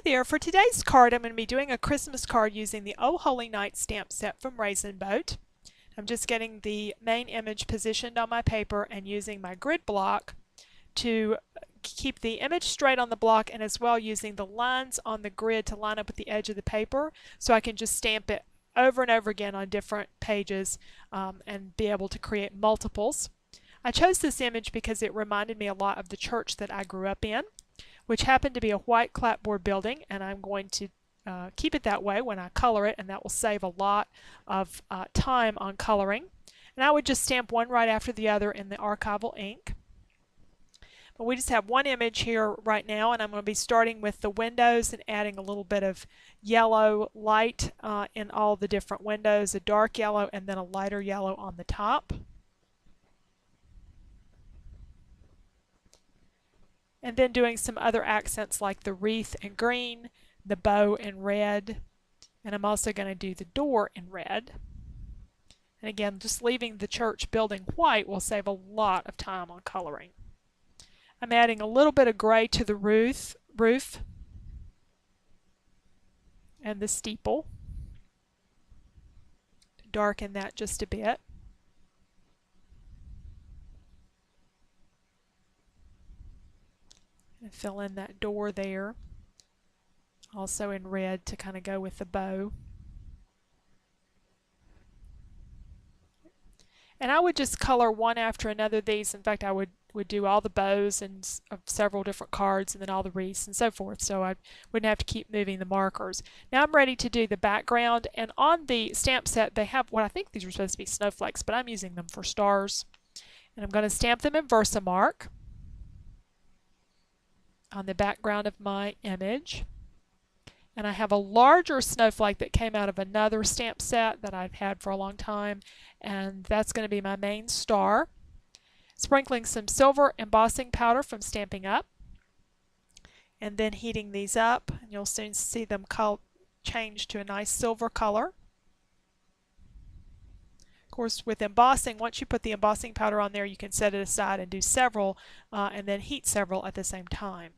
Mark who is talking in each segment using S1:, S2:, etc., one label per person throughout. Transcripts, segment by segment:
S1: there, for today's card I'm going to be doing a Christmas card using the Oh Holy Night stamp set from Raisin Boat. I'm just getting the main image positioned on my paper and using my grid block to keep the image straight on the block, and as well using the lines on the grid to line up with the edge of the paper so I can just stamp it over and over again on different pages and be able to create multiples. I chose this image because it reminded me a lot of the church that I grew up in, which happened to be a white clapboard building, and I'm going to keep it that way when I color it, and that will save a lot of time on coloring. And I would just stamp one right after the other in the archival ink. But we just have one image here right now, and I'm going to be starting with the windows and adding a little bit of yellow light in all the different windows, a dark yellow and then a lighter yellow on the top. And then doing some other accents like the wreath in green, the bow in red, and I'm also going to do the door in red. And again, just leaving the church building white will save a lot of time on coloring. I'm adding a little bit of gray to the roof and the steeple to darken that just a bit. And fill in that door there, also in red to kind of go with the bow. And I would just color one after another of these. In fact, I would do all the bows and of several different cards and then all the wreaths and so forth, so I wouldn't have to keep moving the markers. Now I'm ready to do the background, and on the stamp set they have what I think these are supposed to be snowflakes, but I'm using them for stars. And I'm going to stamp them in Versamark on the background of my image. And I have a larger snowflake that came out of another stamp set that I've had for a long time, and that's going to be my main star. Sprinkling some silver embossing powder from Stampin' Up, and then heating these up, and you'll soon see them change to a nice silver color. Of course, with embossing, once you put the embossing powder on there, you can set it aside and do several and then heat several at the same time.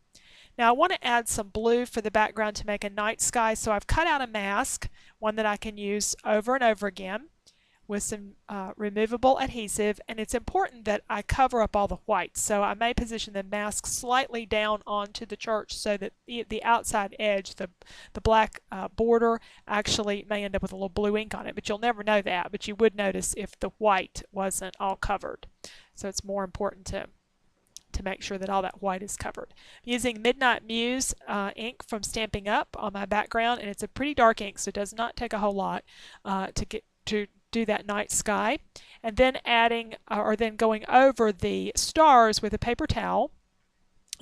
S1: Now I want to add some blue for the background to make a night sky, so I've cut out a mask, one that I can use over and over again with some removable adhesive, and it's important that I cover up all the whites, so I may position the mask slightly down onto the church so that the outside edge, the black border, actually may end up with a little blue ink on it, but you'll never know that, but you would notice if the white wasn't all covered. So it's more important to make sure that all that white is covered. I'm using Midnight Muse ink from Stampin' Up on my background, and it's a pretty dark ink, so it does not take a whole lot to do that night sky. And then adding or then going over the stars with a paper towel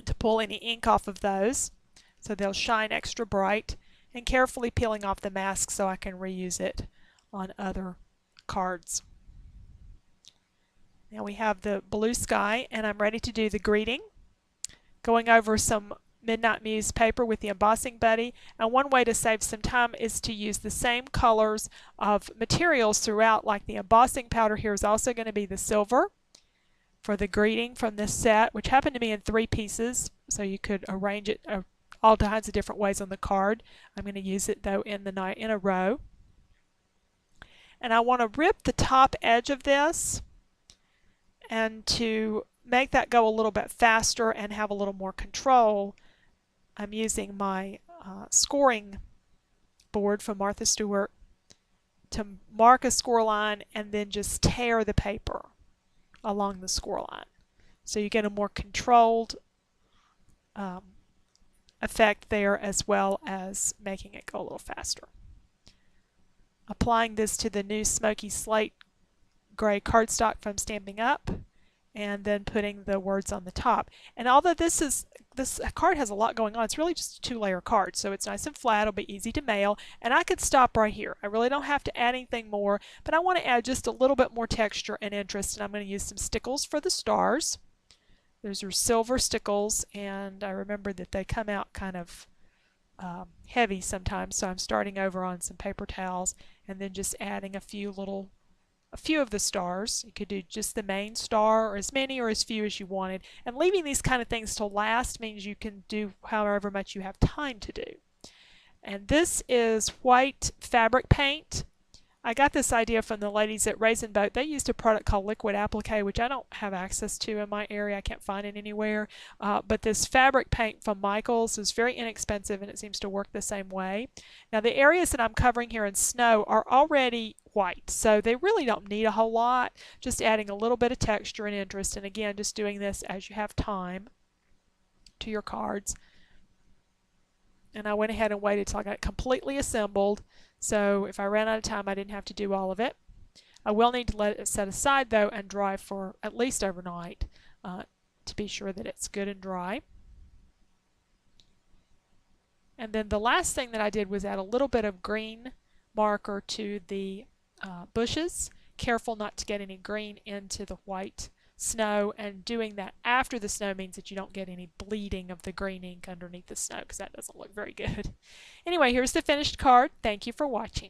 S1: to pull any ink off of those so they'll shine extra bright, and carefully peeling off the mask so I can reuse it on other cards. Now we have the blue sky, and I'm ready to do the greeting. Going over some Midnight Muse paper with the embossing buddy, and one way to save some time is to use the same colors of materials throughout, like the embossing powder here is also going to be the silver for the greeting from this set, which happened to be in 3 pieces, so you could arrange it all kinds of different ways on the card. I'm going to use it though in a row. And I want to rip the top edge of this, and to make that go a little bit faster and have a little more control, I'm using my scoring board from Martha Stewart to mark a score line and then just tear the paper along the score line. So you get a more controlled effect there, as well as making it go a little faster. Applying this to the new smoky slate gray cardstock from Stampin' Up, and then putting the words on the top. And although this card has a lot going on, it's really just a 2-layer card, so it's nice and flat, it'll be easy to mail, and I could stop right here. I really don't have to add anything more, but I want to add just a little bit more texture and interest, and I'm going to use some stickles for the stars. Those are silver stickles, and I remember that they come out kind of heavy sometimes, so I'm starting over on some paper towels and then just adding a few of the stars. You could do just the main star, or as many or as few as you wanted. And leaving these kind of things to last means you can do however much you have time to do. And this is white fabric paint. I got this idea from the ladies at Raisin Boat. They used a product called Liquid Applique, which I don't have access to in my area. I can't find it anywhere. But this fabric paint from Michaels is very inexpensive, and it seems to work the same way. Now, the areas that I'm covering here in snow are already white, so they really don't need a whole lot. Just adding a little bit of texture and interest, and again, just doing this as you have time to your cards. And I went ahead and waited till I got it completely assembled. So if I ran out of time, I didn't have to do all of it. I will need to let it set aside though and dry for at least overnight to be sure that it's good and dry. And then the last thing that I did was add a little bit of green marker to the bushes. Careful not to get any green into the white snow, and doing that after the snow means that you don't get any bleeding of the green ink underneath the snow, because that doesn't look very good. Anyway, here's the finished card. Thank you for watching.